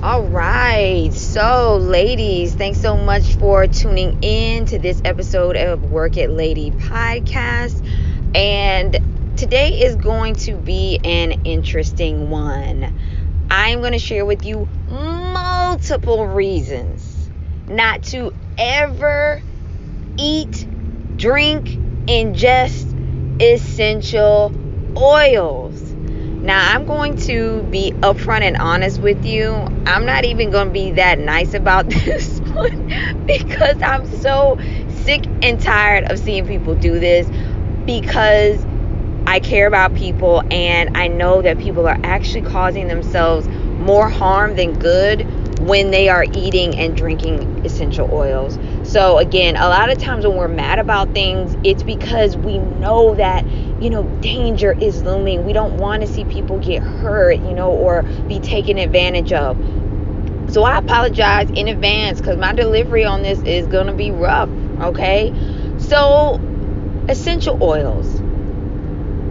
All right. So, ladies, thanks so much for tuning in to this episode of Work It Lady podcast. And today is going to be an interesting one. I'm going to share with you multiple reasons not to ever eat, drink, ingest essential oils. Now, I'm going to be upfront and honest with you. I'm not even going to be that nice about this one because I'm so sick and tired of seeing people do this, because I care about people and I know that people are actually causing themselves more harm than good when they are eating and drinking essential oils. So again, a lot of times when we're mad about things, it's because we know that, danger is looming. We don't want to see people get hurt, or be taken advantage of. So I apologize in advance because my delivery on this is going to be rough, okay? So, essential oils.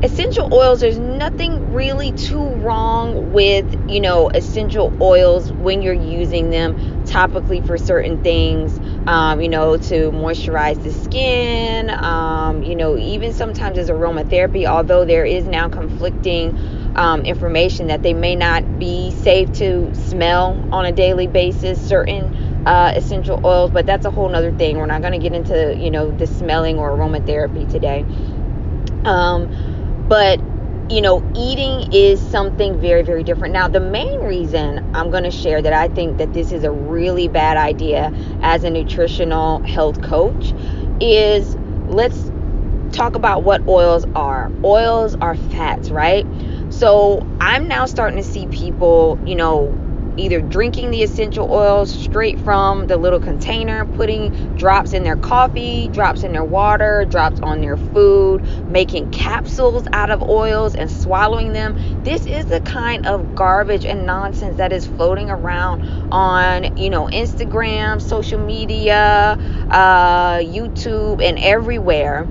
Essential oils, there's nothing really too wrong with, essential oils when you're using them topically for certain things, to moisturize the skin, even sometimes as aromatherapy, although there is now conflicting information that they may not be safe to smell on a daily basis, certain essential oils, but that's a whole nother thing. We're not going to get into, the smelling or aromatherapy today. But, eating is something very, very different. Now, the main reason I'm going to share that I think that this is a really bad idea as a nutritional health coach is, let's talk about what oils are. Oils are fats, right? So I'm now starting to see people, either drinking the essential oils straight from the little container, putting drops in their coffee, drops in their water, drops on their food, making capsules out of oils and swallowing them. This is the kind of garbage and nonsense that is floating around on, Instagram, social media, YouTube, and everywhere.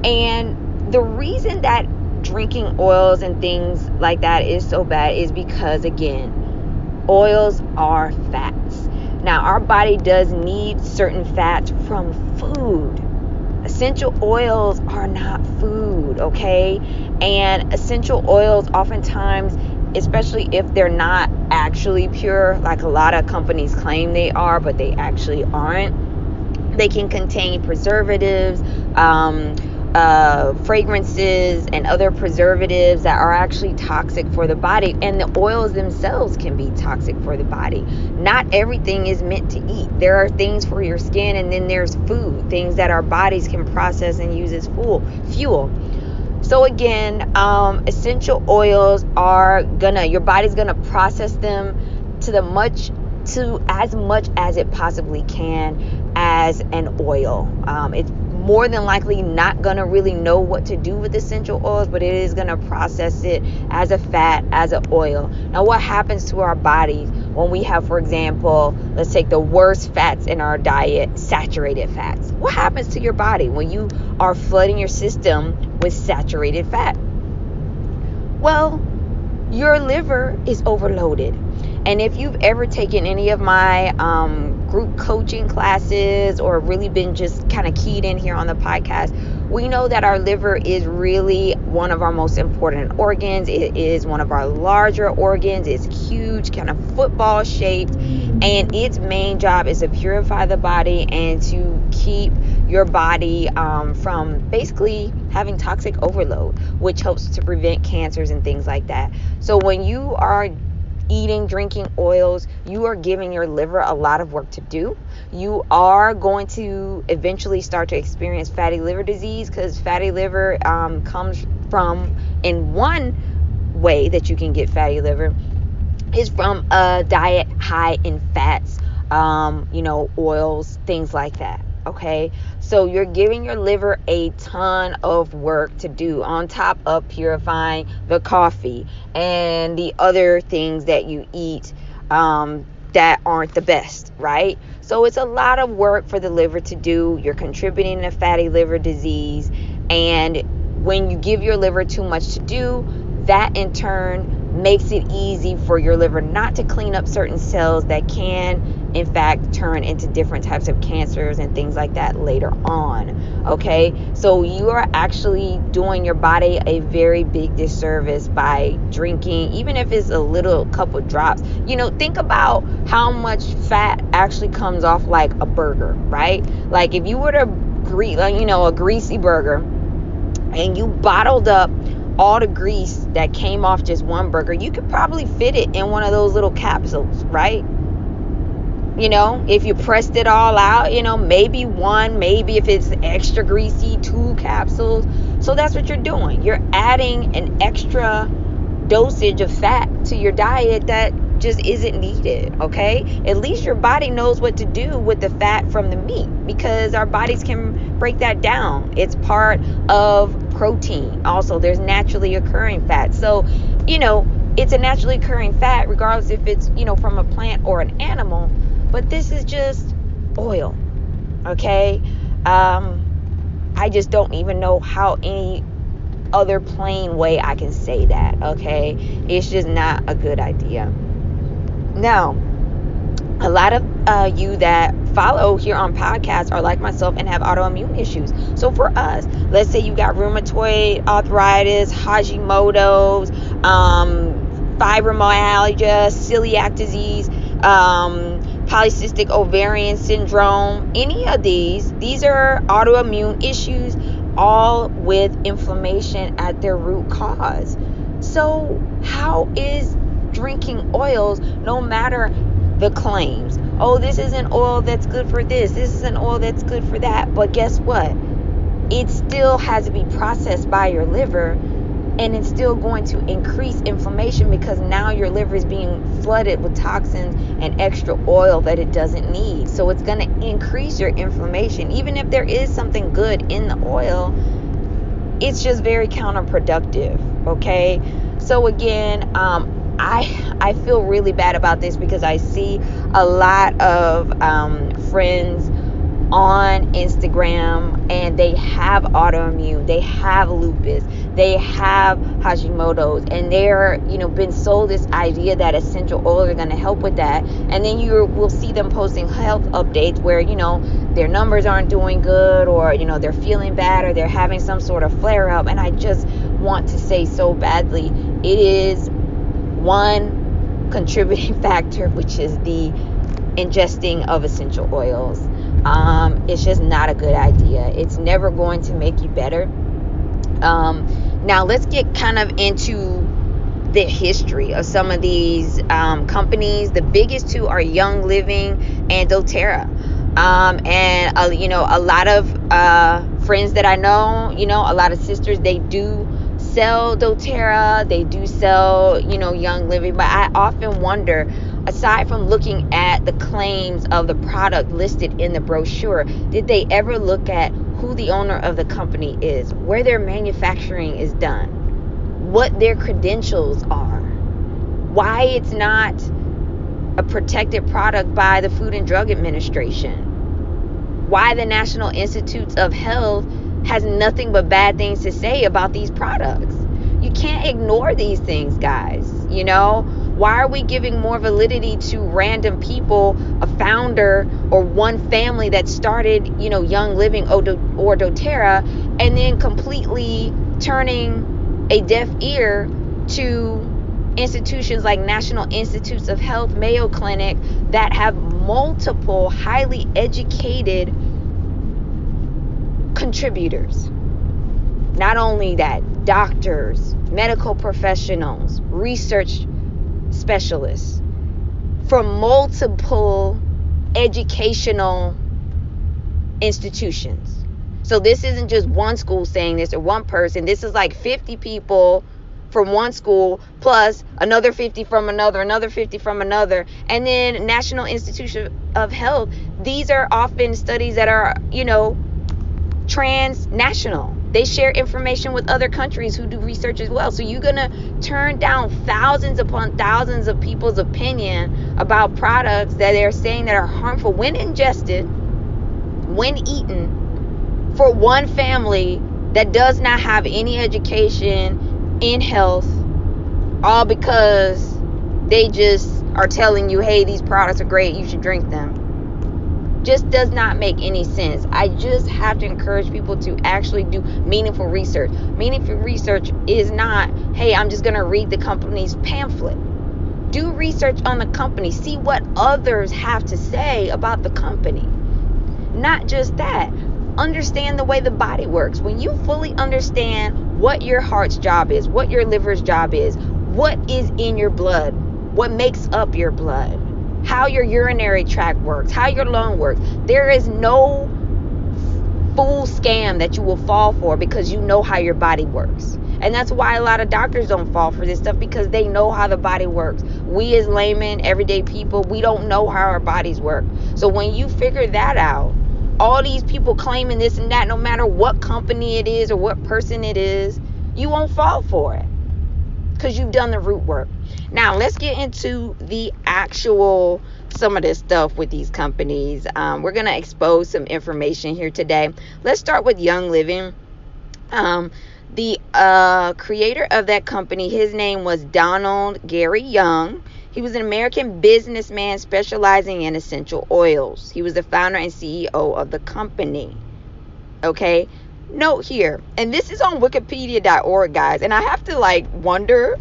And the reason that drinking oils and things like that is so bad is because, again, oils are fats. Now, our body does need certain fats from food. Essential oils are not food, okay? And essential oils oftentimes, especially if they're not actually pure, like a lot of companies claim they are, but they actually aren't, they can contain preservatives, fragrances, and other preservatives that are actually toxic for the body, and the oils themselves can be toxic for the body. Not everything is meant to eat. There are things for your skin, and then there's food, things that our bodies can process and use as fuel. So again, essential oils are your body's gonna process them to as much as it possibly can as an oil. It's more than likely not going to really know what to do with essential oils, but it is going to process it as a fat, as an oil. Now, what happens to our bodies when we have, for example, let's take the worst fats in our diet, saturated fats? What happens to your body when you are flooding your system with saturated fat? Well, your liver is overloaded. And if you've ever taken any of my group coaching classes or really been just kind of keyed in here on the podcast, we know that our liver is really one of our most important organs. It is one of our larger organs. It's huge, kind of football shaped, and its main job is to purify the body and to keep your body from basically having toxic overload, which helps to prevent cancers and things like that. So when you are eating, drinking oils, you are giving your liver a lot of work to do. You are going to eventually start to experience fatty liver disease, because fatty liver comes from, in one way that you can get fatty liver is from a diet high in fats, oils, things like that. Okay, so you're giving your liver a ton of work to do on top of purifying the coffee and the other things that you eat that aren't the best, right? So it's a lot of work for the liver to do. You're contributing to fatty liver disease, and when you give your liver too much to do, that in turn makes it easy for your liver not to clean up certain cells that can, in fact, turn into different types of cancers and things like that later on. Okay, so you are actually doing your body a very big disservice by drinking, even if it's a little couple drops. Think about how much fat actually comes off like a burger, right? Like if you were to a greasy burger, and you bottled up all the grease that came off just one burger, you could probably fit it in one of those little capsules, right? If you pressed it all out, maybe one, maybe if it's extra greasy, 2 capsules. So that's what you're doing. You're adding an extra dosage of fat to your diet that just isn't needed, okay? At least your body knows what to do with the fat from the meat, because our bodies can break that down. It's part of protein. Also, there's naturally occurring fat. So, it's a naturally occurring fat regardless if it's, from a plant or an animal. But this is just oil, okay? I just don't even know how any other plain way I can say that, okay? It's just not a good idea. Now, a lot of you that follow here on podcasts are like myself and have autoimmune issues. So for us, let's say you got rheumatoid arthritis, Hashimoto's, fibromyalgia, celiac disease, polycystic ovarian syndrome, any of these are autoimmune issues, all with inflammation at their root cause. So how is drinking oils, no matter the claims, this is an oil that's good for this is an oil that's good for that, but guess what? It still has to be processed by your liver, and it's still going to increase inflammation, because now your liver is being flooded with toxins and extra oil that it doesn't need. So it's going to increase your inflammation. Even if there is something good in the oil, it's just very counterproductive, okay? So again, I feel really bad about this, because I see a lot of friends on Instagram, and they have autoimmune, they have lupus, they have Hashimoto's, and they're been sold this idea that essential oils are going to help with that. And then you will see them posting health updates where their numbers aren't doing good, or they're feeling bad, or they're having some sort of flare up. And I just want to say so badly, it is one contributing factor, which is the ingesting of essential oils. It's just not a good idea. It's never going to make you better. Now let's get kind of into the history of some of these companies. The biggest two are Young Living and doTERRA. And a lot of friends that I know, a lot of sisters, they do sell doTERRA, they do sell, Young Living. But I often wonder, aside from looking at the claims of the product listed in the brochure, did they ever look at who the owner of the company is, where their manufacturing is done, what their credentials are, why it's not a protected product by the Food and Drug Administration, why the National Institutes of Health has nothing but bad things to say about these products? You can't ignore these things, guys. Why are we giving more validity to random people, a founder or one family that started, Young Living or doTERRA, and then completely turning a deaf ear to institutions like National Institutes of Health, Mayo Clinic, that have multiple highly educated contributors? Not only that, doctors, medical professionals, research specialists from multiple educational institutions. So this isn't just one school saying this or one person. This is like 50 people from one school, plus another 50 from another 50 from another, and then National Institute of Health. These are often studies that are, transnational. They share information with other countries who do research as well. So you're going to turn down thousands upon thousands of people's opinion about products that they're saying that are harmful when ingested, when eaten, for one family that does not have any education in health all because they just are telling you, hey, these products are great, you should drink them. Just does not make any sense. I just have to encourage people to actually do meaningful research. Meaningful research is not, hey, I'm just going to read the company's pamphlet. Do research on the company. See what others have to say about the company. Not just that. Understand the way the body works. When you fully understand what your heart's job is, what your liver's job is, what is in your blood, what makes up your blood, how your urinary tract works, how your lung works, there is no fool scam that you will fall for because you know how your body works. And that's why a lot of doctors don't fall for this stuff, because they know how the body works. We as laymen, everyday people, we don't know how our bodies work. So when you figure that out, all these people claiming this and that, no matter what company it is or what person it is, you won't fall for it because you've done the root work. Now, let's get into the actual, some of this stuff with these companies. We're going to expose some information here today. Let's start with Young Living. The creator of that company, his name was Donald Gary Young. He was an American businessman specializing in essential oils. He was the founder and CEO of the company. Okay? Note here, and this is on wikipedia.org, guys, and I have to wonder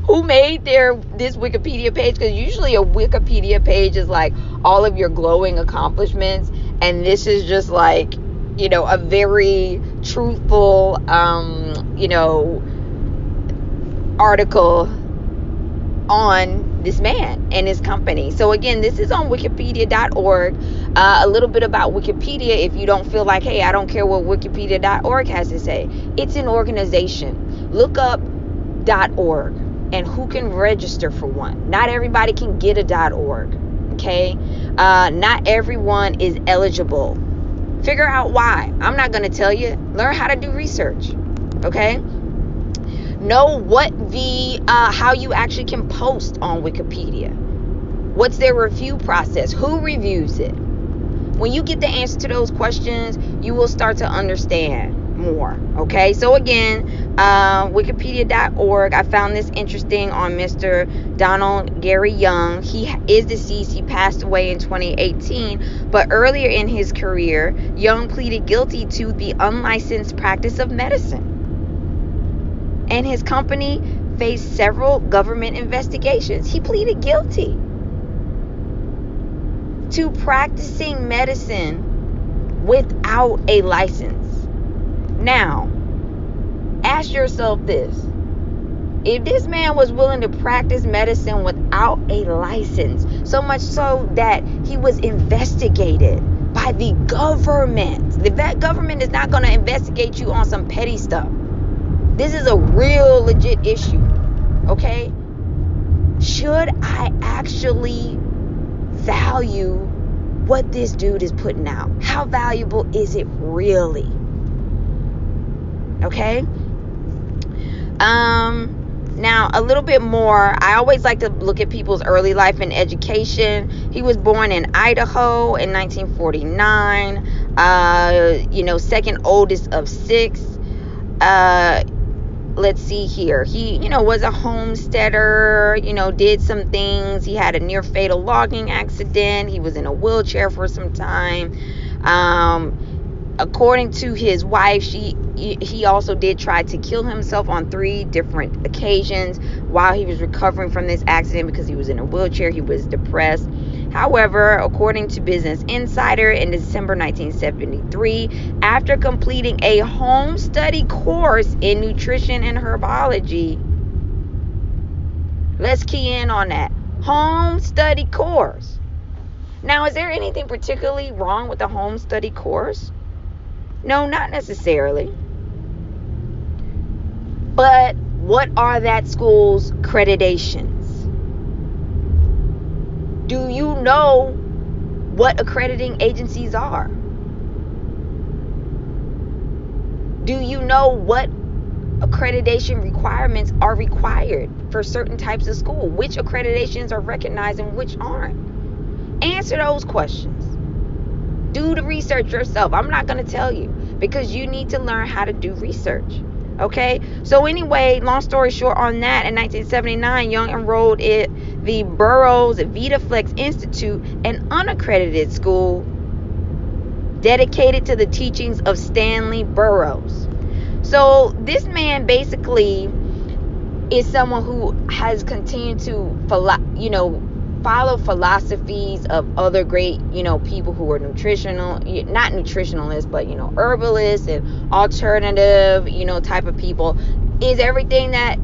who made this Wikipedia page, because usually a Wikipedia page is all of your glowing accomplishments, and this is just a very truthful article on this man and his company. So again, this is on wikipedia.org. A little bit about Wikipedia, if you don't feel like, hey, I don't care what wikipedia.org has to say. It's an organization. Look up .org and who can register for one. Not everybody can get a .org. Okay? Not everyone is eligible. Figure out why. I'm not going to tell you. Learn how to do research. Okay? Know what how you actually can post on Wikipedia. What's their review process? Who reviews it? When you get the answer to those questions, you will start to understand more. Okay? So again, wikipedia.org. I found this interesting on Mr. Donald Gary Young. He is deceased. He passed away in 2018. But earlier in his career, Young pleaded guilty to the unlicensed practice of medicine. And his company faced several government investigations. He pleaded guilty to practicing medicine without a license. Now, ask yourself this. If this man was willing to practice medicine without a license, so much so that he was investigated by the government. The government is not going to investigate you on some petty stuff. This is a real legit issue. Okay? Should I actually value what this dude is putting out? How valuable is it really? Okay? Now, a little bit more. I always like to look at people's early life and education. He was born in Idaho in 1949. Second oldest of 6. Let's see here. He, was a homesteader, did some things. He had a near fatal logging accident. He was in a wheelchair for some time. According to his wife, he also did try to kill himself on 3 different occasions while he was recovering from this accident because he was in a wheelchair. He was depressed. However, according to Business Insider, in December 1973, after completing a home study course in nutrition and herbology, let's key in on that. Home study course. Now, is there anything particularly wrong with the home study course? No, not necessarily. But what are that school's accreditations? Do you know what accrediting agencies are? Do you know what accreditation requirements are required for certain types of school? Which accreditations are recognized and which aren't? Answer those questions. Do the research yourself. I'm not going to tell you, because you need to learn how to do research. Okay, so anyway, long story short on that, in 1979, Young enrolled at the Burroughs VitaFlex Institute, an unaccredited school dedicated to the teachings of Stanley Burroughs. So this man basically is someone who has continued to follow philosophies of other great people who are not nutritionalists, but herbalists and alternative type of people. Is everything that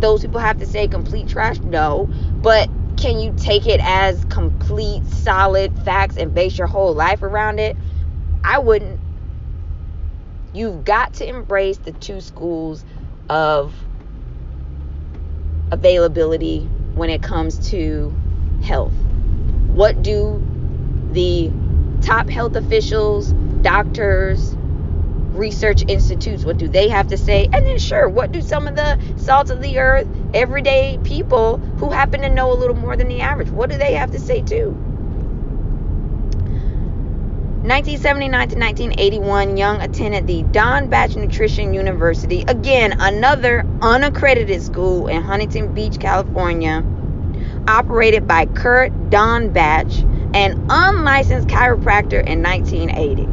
those people have to say complete trash? No. But can you take it as complete solid facts and base your whole life around it? I wouldn't. You've got to embrace the two schools of availability when it comes to health. What do the top health officials, doctors, research institutes, what do they have to say? And then sure, what do some of the salt of the earth, everyday people who happen to know a little more than the average, what do they have to say too? 1979 to 1981, Young attended the Don Batch Nutrition University, again, another unaccredited school in Huntington Beach, California, operated by Kurt Don Batch, an unlicensed chiropractor, in 1980.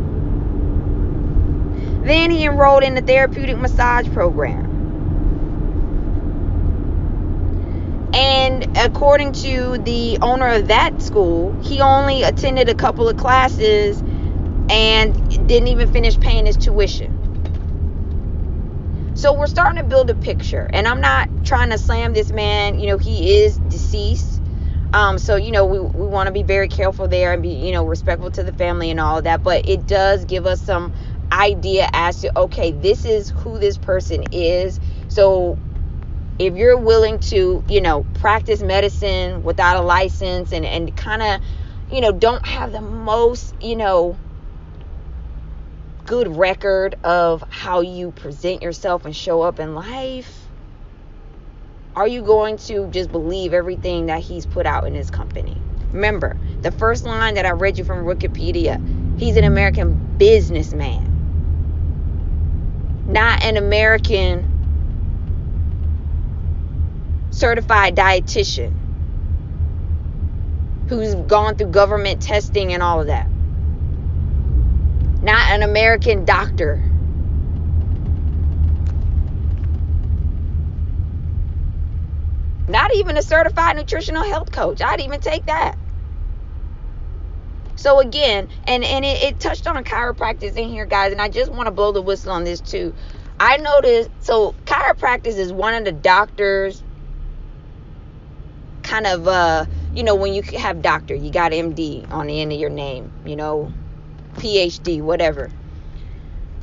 Then he enrolled in the therapeutic massage program. And according to the owner of that school, he only attended a couple of classes and didn't even finish paying his tuition. So we're starting to build a picture. And I'm not trying to slam this man. He is deceased. So, we want to be very careful there and be, respectful to the family and all of that. But it does give us some idea as to, okay, this is who this person is. So if you're willing to, practice medicine without a license and kind of, don't have the most, good record of how you present yourself and show up in life, are you going to just believe everything that he's put out in his company? Remember, the first line that I read you from Wikipedia, he's an American businessman, not an American certified dietitian who's gone through government testing and all of that. Not an American doctor. Not even a certified nutritional health coach. I'd even take that. So again, and it touched on a chiropractic in here, guys, and I just want to blow the whistle on this too. I noticed, so chiropractic is one of the doctors kind of, when you have doctor, you got MD on the end of your name, PhD, whatever.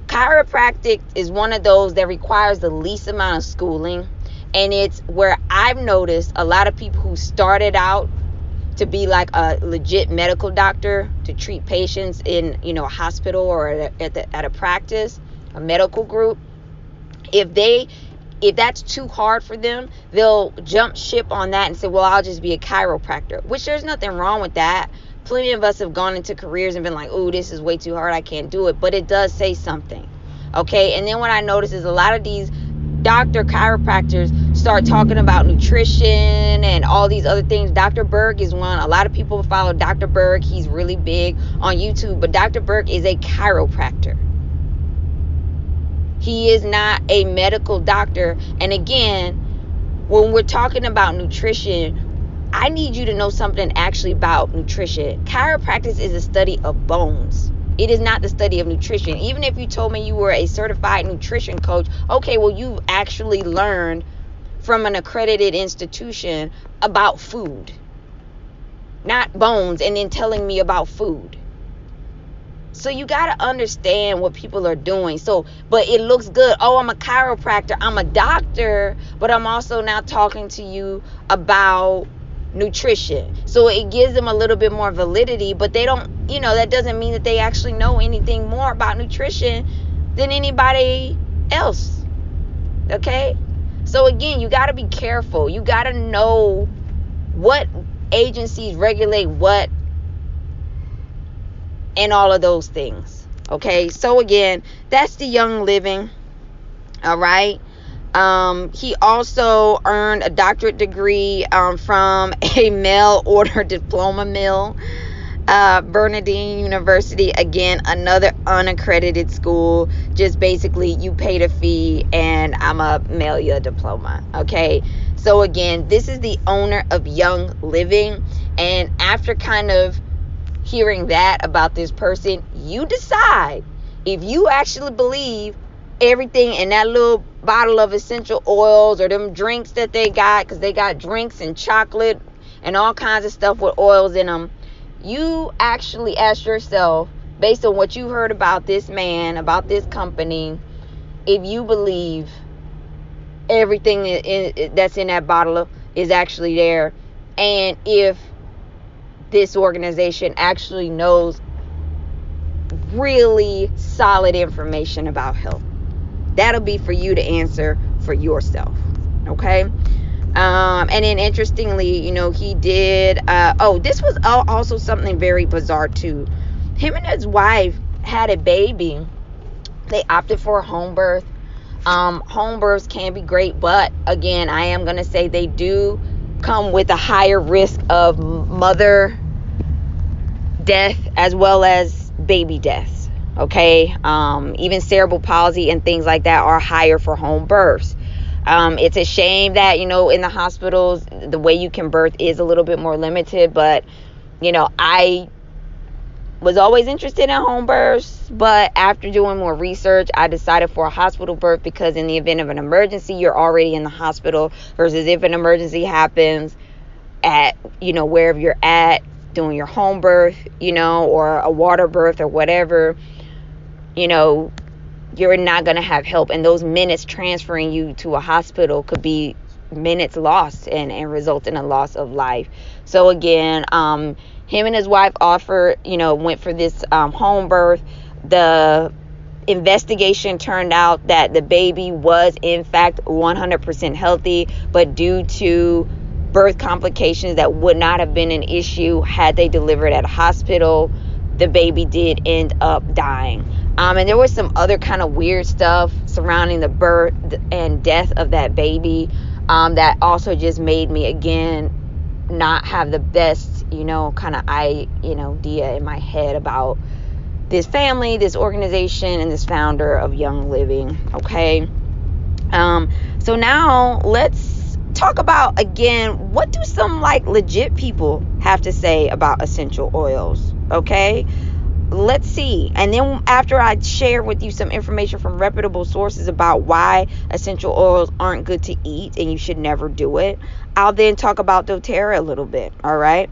Chiropractic is one of those that requires the least amount of schooling, and it's where I've noticed a lot of people who started out to be like a legit medical doctor to treat patients in a hospital or at a practice, a medical group. If that's too hard for them, they'll jump ship on that and say, well, I'll just be a chiropractor, which there's nothing wrong with that. Plenty of us have gone into careers and been like, oh, this is way too hard, I can't do it. But it does say something. Okay. And then what I notice is a lot of these doctor chiropractors start talking about nutrition and all these other things. Dr. Berg is one. A lot of people follow Dr. Berg. He's really big on YouTube. But Dr. Berg is a chiropractor. He is not a medical doctor. And again, when we're talking about nutrition, I need you to know something actually about nutrition. Chiropractic is a study of bones. It is not the study of nutrition. Even if you told me you were a certified nutrition coach, okay, well, you've actually learned from an accredited institution about food, not bones, and then telling me about food. So you got to understand what people are doing. But it looks good. Oh, I'm a chiropractor. I'm a doctor, but I'm also now talking to you about nutrition. So it gives them a little bit more validity, but they don't, that doesn't mean that they actually know anything more about nutrition than anybody else. Okay? So again, you got to be careful. You got to know what agencies regulate what and all of those things. Okay? So again, that's the Young Living. All right. He also earned a doctorate degree from a mail order diploma mill, Bernardine University. Again, another unaccredited school. Just basically, you paid a fee, and I'm a mail you a diploma. Okay. So again, this is the owner of Young Living, and after kind of hearing that about this person, you decide if you actually believe everything in that little bottle of essential oils or them drinks that they got, because they got drinks and chocolate and all kinds of stuff with oils in them. You actually ask yourself, based on what you heard about this man, about this company, if you believe everything that's in that bottle is actually there, and if this organization actually knows really solid information about health. That'll be for you to answer for yourself. Okay. And then interestingly, he did, this was also something very bizarre too. Him and his wife had a baby. They opted for a home birth. Home births can be great, but again, I am going to say they do come with a higher risk of mother death as well as baby deaths. Okay. Even cerebral palsy and things like that are higher for home births. It's a shame that, in the hospitals, the way you can birth is a little bit more limited, but, I was always interested in home births, but after doing more research, I decided for a hospital birth, because in the event of an emergency, you're already in the hospital, versus if an emergency happens at, wherever you're at, doing your home birth, or a water birth or whatever, you're not going to have help. And those minutes transferring you to a hospital could be minutes lost and result in a loss of life. So again, him and his wife went for this home birth. The investigation turned out that the baby was in fact 100% healthy, but due to birth complications that would not have been an issue had they delivered at a hospital, the baby did end up dying. And there was some other kind of weird stuff surrounding the birth and death of that baby that also just made me, again, not have the best, kind of idea in my head about this family, this organization, and this founder of Young Living. Okay. So now let's talk about, again, what do some legit people have to say about essential oils? Okay. Let's see. And then after I share with you some information from reputable sources about why essential oils aren't good to eat and you should never do it, I'll then talk about doTERRA a little bit. All right.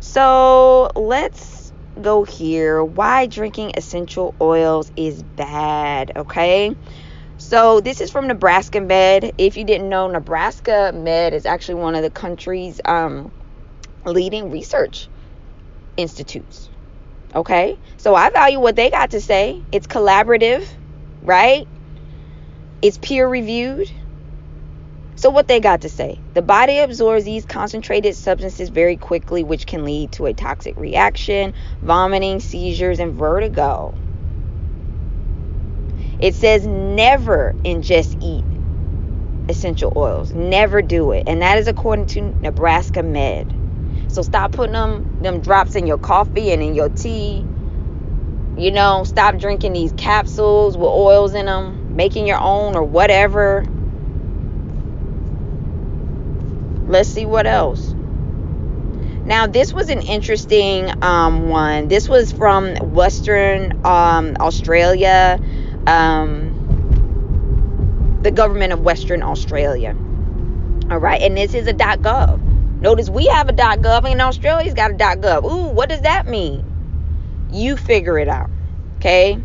So let's go here. Why drinking essential oils is bad. Okay. So this is from Nebraska Med. If you didn't know, Nebraska Med is actually one of the country's leading research institutes. Okay, so I value what they got to say. It's collaborative, right? It's peer reviewed. So what they got to say: the body absorbs these concentrated substances very quickly, which can lead to a toxic reaction, vomiting, seizures, and vertigo. It says never eat essential oils. Never do it. And that is according to Nebraska Med. So stop putting them drops in your coffee and in your tea. Stop drinking these capsules with oils in them, making your own or whatever. Let's see what else. Now, this was an interesting one. This was from Western Australia, the government of Western Australia. All right, and this is a .gov. Notice we have a .gov and Australia's got a .gov. Ooh, what does that mean? You figure it out, okay?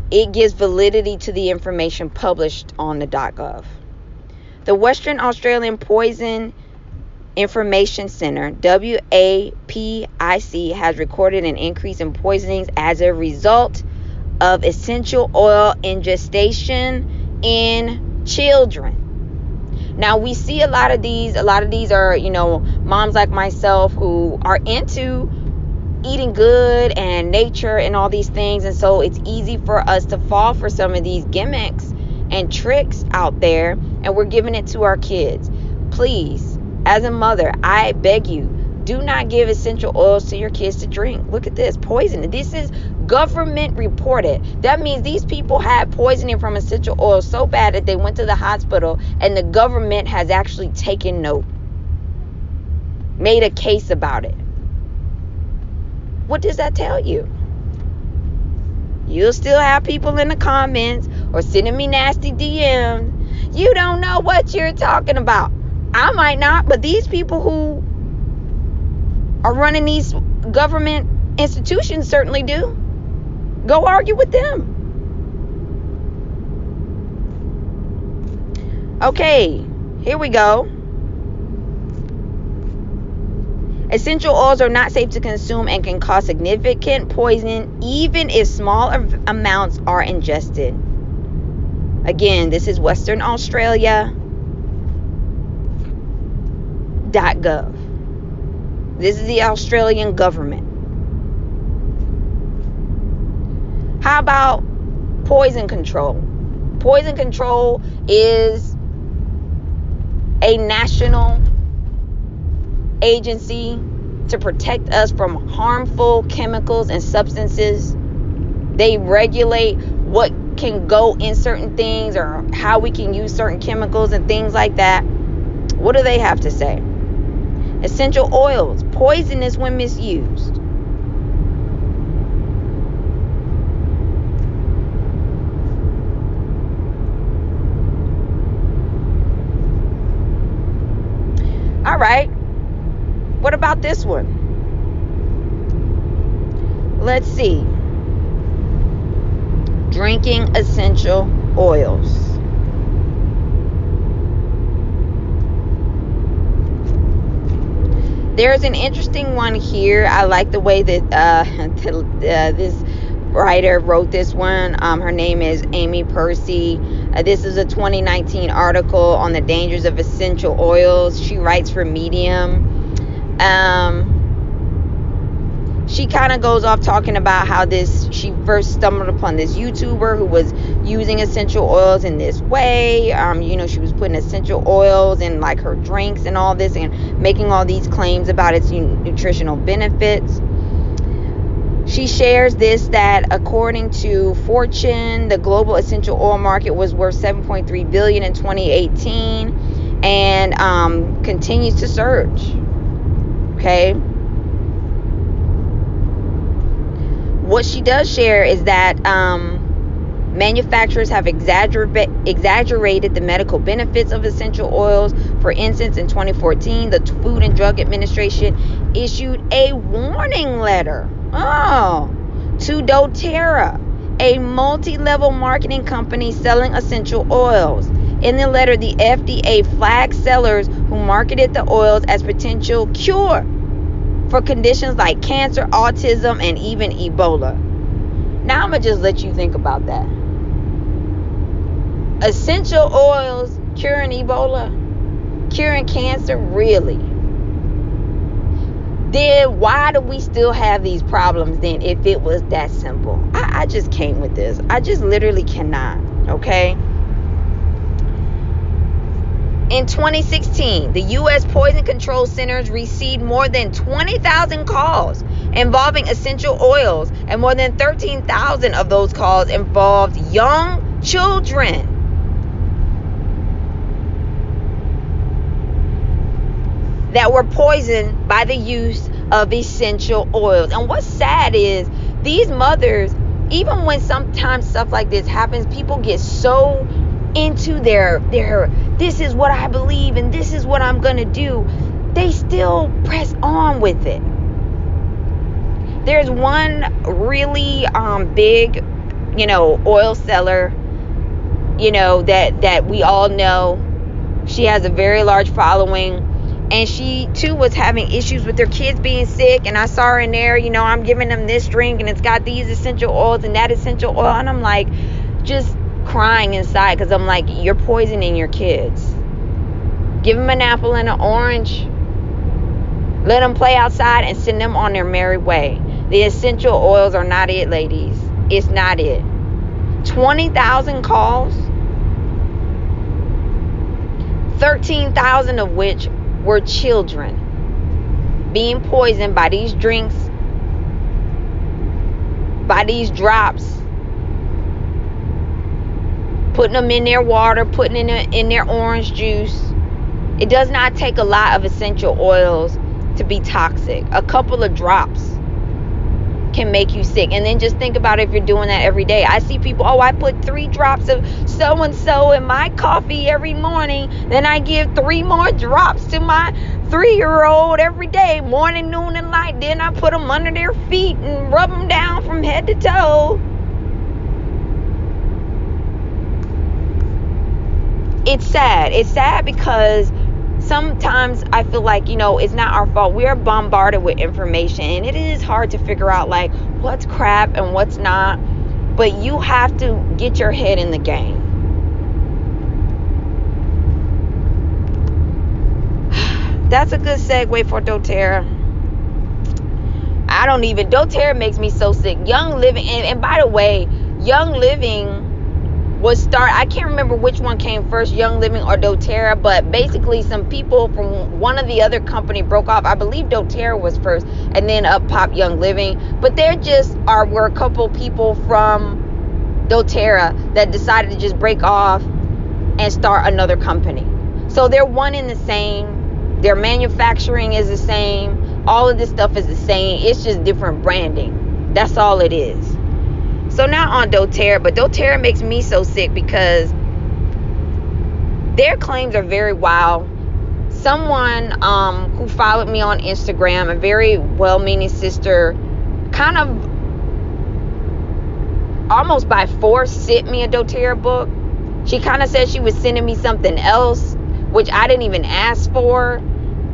It gives validity to the information published on the .gov. The Western Australian Poison Information Center, WAPIC, has recorded an increase in poisonings as a result of essential oil ingestion in children. Now, we see a lot of these are, moms like myself who are into eating good and nature and all these things. And so it's easy for us to fall for some of these gimmicks and tricks out there, and we're giving it to our kids. Please, as a mother, I beg you, do not give essential oils to your kids to drink. Look at this, poison. This is government reported. That means these people had poisoning from essential oils so bad that they went to the hospital, and the government has actually taken note, made a case about it. What does that tell you? You'll still have people in the comments or sending me nasty DMs. You don't know what you're talking about. I might not, but these people who are running these government institutions certainly do. Go argue with them. Okay, here we go. Essential oils are not safe to consume and can cause significant poison even if small amounts are ingested. Again, this is Western Australia.gov. This is the Australian government. How about poison control? Poison control is a national agency to protect us from harmful chemicals and substances. They regulate what can go in certain things or how we can use certain chemicals and things like that. What do they have to say? Essential oils, poisonous when misused. All right. What about this one? Let's see. Drinking essential oils. There's an interesting one here. I like the way that this writer wrote this one. Her name is Amy Percy. This is a 2019 article on the dangers of essential oils. She writes for Medium. She kind of goes off talking about how she first stumbled upon this YouTuber who was using essential oils in this way. She was putting essential oils in like her drinks and all this and making all these claims about its nutritional benefits. She shares this, that according to Fortune, the global essential oil market was worth $7.3 billion in 2018 and continues to surge. Okay. What she does share is that manufacturers have exaggerated the medical benefits of essential oils. For instance, in 2014, the Food and Drug Administration issued a warning letter to doTERRA, a multi-level marketing company selling essential oils. In the letter, the FDA flagged sellers who marketed the oils as potential cure for conditions like cancer, autism, and even Ebola. Now I'm going to just let you think about that. Essential oils curing Ebola, curing cancer, really? Then why do we still have these problems then if it was that simple? I just can't with this. I just literally cannot, okay? In 2016, the U.S. Poison Control Centers received more than 20,000 calls involving essential oils, and more than 13,000 of those calls involved young children. That were poisoned by the use of essential oils. And what's sad is these mothers, even when sometimes stuff like this happens, people get so into their this is what I believe and this is what I'm gonna do, they still press on with it. There's one really big oil seller that we all know. She has a very large following, and she too was having issues with her kids being sick, and I saw her in there, I'm giving them this drink and it's got these essential oils and that essential oil, and I'm like just crying inside because I'm like, you're poisoning your kids. Give them an apple and an orange, let them play outside, and send them on their merry way. The essential oils are not it, ladies. It's not it. 20,000 calls 13,000 of which were children being poisoned by these drinks, by these drops, putting them in their water, putting it in their orange juice. It does not take a lot of essential oils to be toxic. A couple of drops can make you sick. And then just think about it if you're doing that every day. I see people, I put 3 drops of so-and-so in my coffee every morning. Then I give 3 more drops to my 3-year-old every day, morning, noon, and night. Then I put them under their feet and rub them down from head to toe. It's sad. It's sad because sometimes I feel like, it's not our fault. We are bombarded with information, and it is hard to figure out like what's crap and what's not. But you have to get your head in the game. That's a good segue for doTERRA. doTERRA makes me so sick. Young Living, and by the way, Young Living I can't remember which one came first, Young Living or doTERRA, but basically some people from one of the other company broke off. I believe doTERRA was first, and then up popped Young Living. But were a couple people from doTERRA that decided to just break off and start another company. So they're one and the same. Their manufacturing is the same. All of this stuff is the same. It's just different branding. That's all it is. So now on doTERRA, but doTERRA makes me so sick because their claims are very wild. Someone who followed me on Instagram, a very well-meaning sister, kind of almost by force sent me a doTERRA book. She kind of said she was sending me something else, which I didn't even ask for,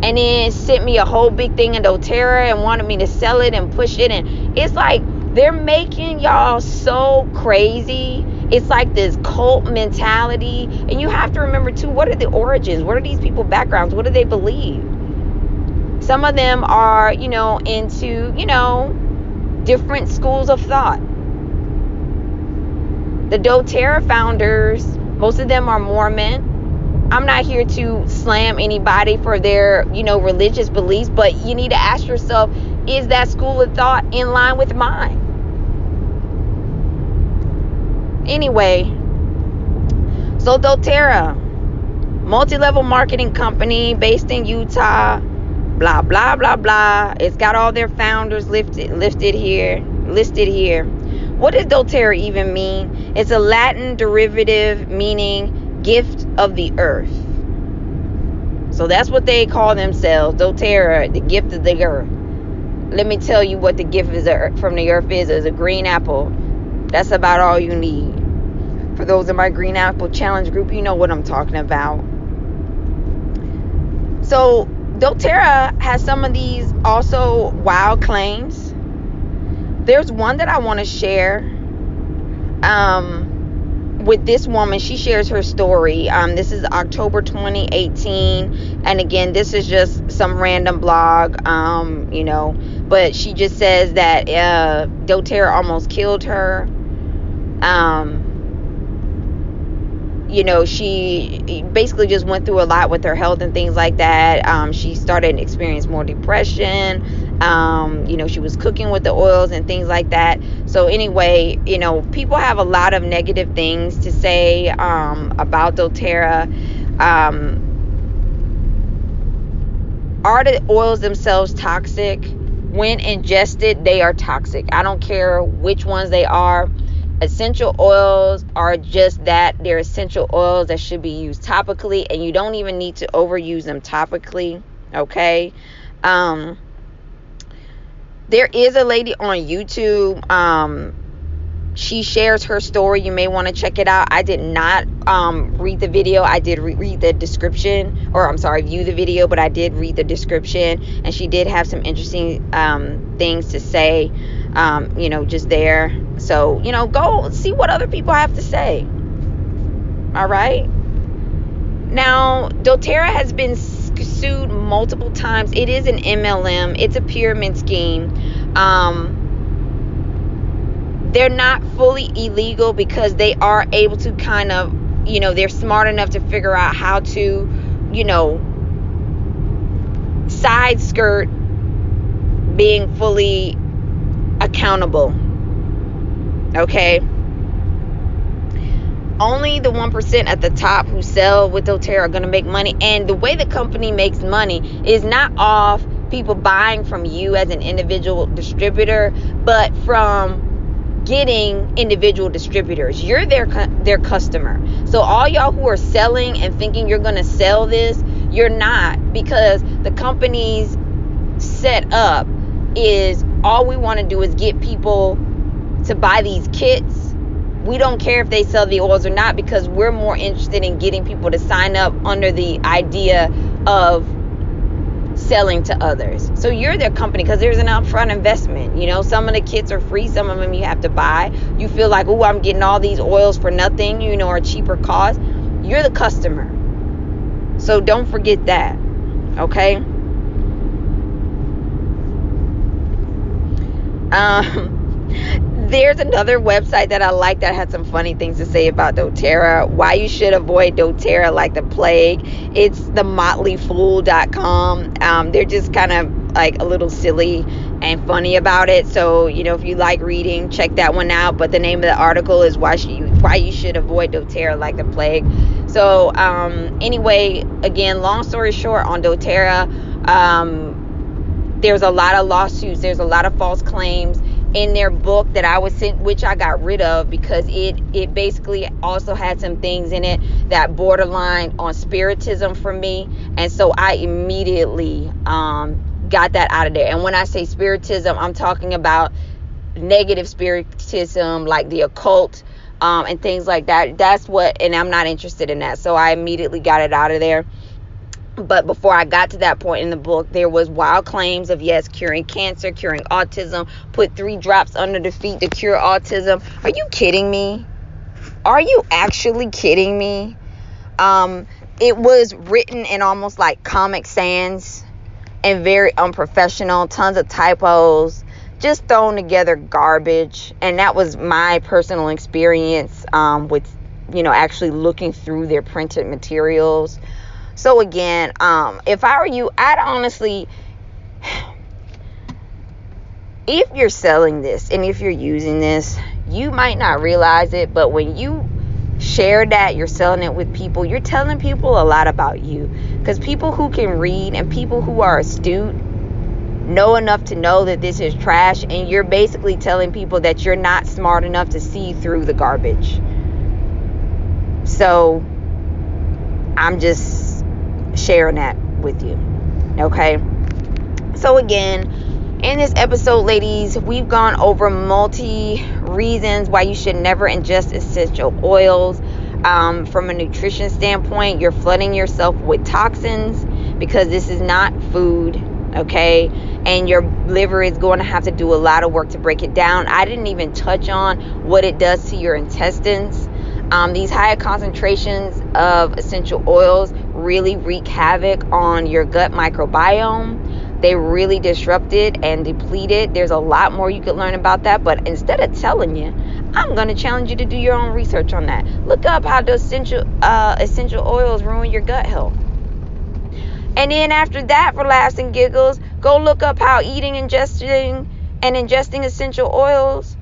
and then sent me a whole big thing of doTERRA and wanted me to sell it and push it. And it's like, they're making y'all so crazy. It's like this cult mentality. And you have to remember too, what are the origins? What are these people's backgrounds? What do they believe? Some of them are, into, different schools of thought. The doTERRA founders, most of them are Mormon. I'm not here to slam anybody for their, religious beliefs, but you need to ask yourself, is that school of thought in line with mine? Anyway, so doTERRA, multi-level marketing company based in Utah, blah, blah, blah, blah. It's got all their founders listed here. What does doTERRA even mean? It's a Latin derivative meaning gift of the earth. So that's what they call themselves, doTERRA, the gift of the earth. Let me tell you what the gift from the earth is a green apple. That's about all you need. For those in my Green Apple Challenge group, you know what I'm talking about. So doTERRA has some of these also wild claims. There's one that I want to share with this woman. She shares her story. This is October 2018. And again, this is just some random blog, but she just says that doTERRA almost killed her. She basically just went through a lot with her health and things like that. She started to experience more depression. She was cooking with the oils and things like that. So anyway, people have a lot of negative things to say about doTERRA. Are the oils themselves toxic? When ingested, they are toxic. I don't care which ones they are. Essential oils are just that. They're essential oils that should be used topically, and you don't even need to overuse them topically. Okay. There is a lady on YouTube. She shares her story. You may want to check it out. I did not read the video. I did read the description, view the video, but I did read the description, and she did have some interesting things to say, just there. So, go see what other people have to say. All right. Now, doTERRA has been sued multiple times. It is an MLM. It's a pyramid scheme. They're not fully illegal because they are able to kind of, they're smart enough to figure out how to side skirt being fully accountable. Okay? Only the 1% at the top who sell with doTERRA are going to make money. And the way the company makes money is not off people buying from you as an individual distributor, but from getting individual distributors. You're their customer. So all y'all who are selling and thinking you're going to sell this, you're not, because the company's set up is all we want to do is get people to buy these kits. We don't care if they sell the oils or not, because we're more interested in getting people to sign up under the idea of selling to others. So you're their company, because there's an upfront investment. Some of the kits are free, some of them you have to buy. You feel like, oh, I'm getting all these oils for nothing, or cheaper cost. You're the customer. So don't forget that. Okay? There's another website that I like that had some funny things to say about doTERRA. Why you should avoid doTERRA like the plague. It's themotleyfool.com. They're just kind of like a little silly and funny about it. So, if you like reading, check that one out. But the name of the article is why you should avoid doTERRA like the plague. So, anyway, again, long story short on doTERRA, there's a lot of lawsuits. There's a lot of false claims in their book that I was sent, which I got rid of because it basically also had some things in it that borderline on spiritism for me. And so I immediately got that out of there. And when I say spiritism, I'm talking about negative spiritism, like the occult, and things like that. And I'm not interested in that. So I immediately got it out of there. But before I got to that point in the book, there was wild claims of, yes, curing cancer, curing autism, put 3 drops under the feet to cure autism. Are you kidding me? Are you actually kidding me? It was written in almost like Comic Sans and very unprofessional, tons of typos, just thrown together garbage. And that was my personal experience with, actually looking through their printed materials. So again, if I were you, I'd honestly, if you're selling this and if you're using this, you might not realize it, but when you share that you're selling it with people, you're telling people a lot about you. Because people who can read and people who are astute know enough to know that this is trash, and you're basically telling people that you're not smart enough to see through the garbage. So I'm just sharing that with you. Okay? So again, in this episode, ladies, we've gone over multi reasons why you should never ingest essential oils. From a nutrition standpoint, you're flooding yourself with toxins because this is not food. Okay? And your liver is going to have to do a lot of work to break it down. I didn't even touch on what it does to your intestines. These higher concentrations of essential oils really wreak havoc on your gut microbiome. They really disrupt it and deplete it. There's a lot more you could learn about that. But instead of telling you, I'm going to challenge you to do your own research on that. Look up how the essential oils ruin your gut health. And then after that, for laughs and giggles, go look up how ingesting essential oils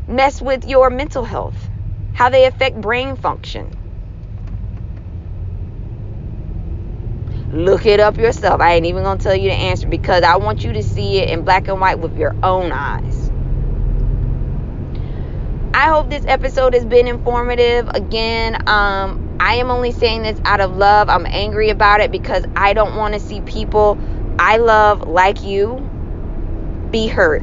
mess with your mental health. How they affect brain function. Look it up yourself. I ain't even going to tell you the answer because I want you to see it in black and white with your own eyes. I hope this episode has been informative. Again, I am only saying this out of love. I'm angry about it because I don't want to see people I love like you be hurt.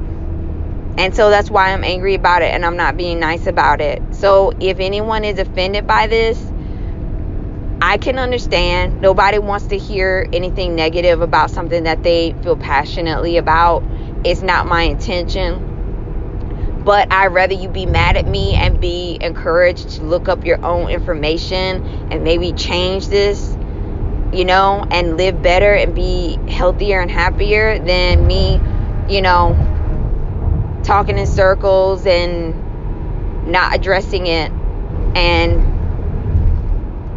And so that's why I'm angry about it and I'm not being nice about it. So if anyone is offended by this, I can understand. Nobody wants to hear anything negative about something that they feel passionately about. It's not my intention. But I'd rather you be mad at me and be encouraged to look up your own information and maybe change this, and live better and be healthier and happier than me, talking in circles and not addressing it and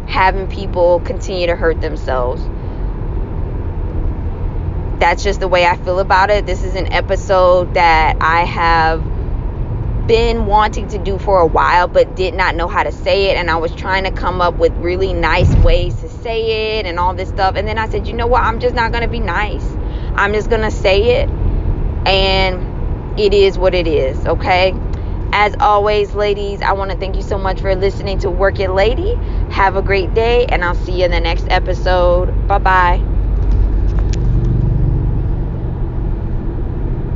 having people continue to hurt themselves. That's just the way I feel about it. This is an episode that I have been wanting to do for a while, but did not know how to say it. And I was trying to come up with really nice ways to say it and all this stuff. And then I said, you know what? I'm just not going to be nice. I'm just going to say it. And it is what it is. Okay. As always, ladies, I want to thank you so much for listening to Work It Lady. Have a great day, and I'll see you in the next episode. Bye-bye.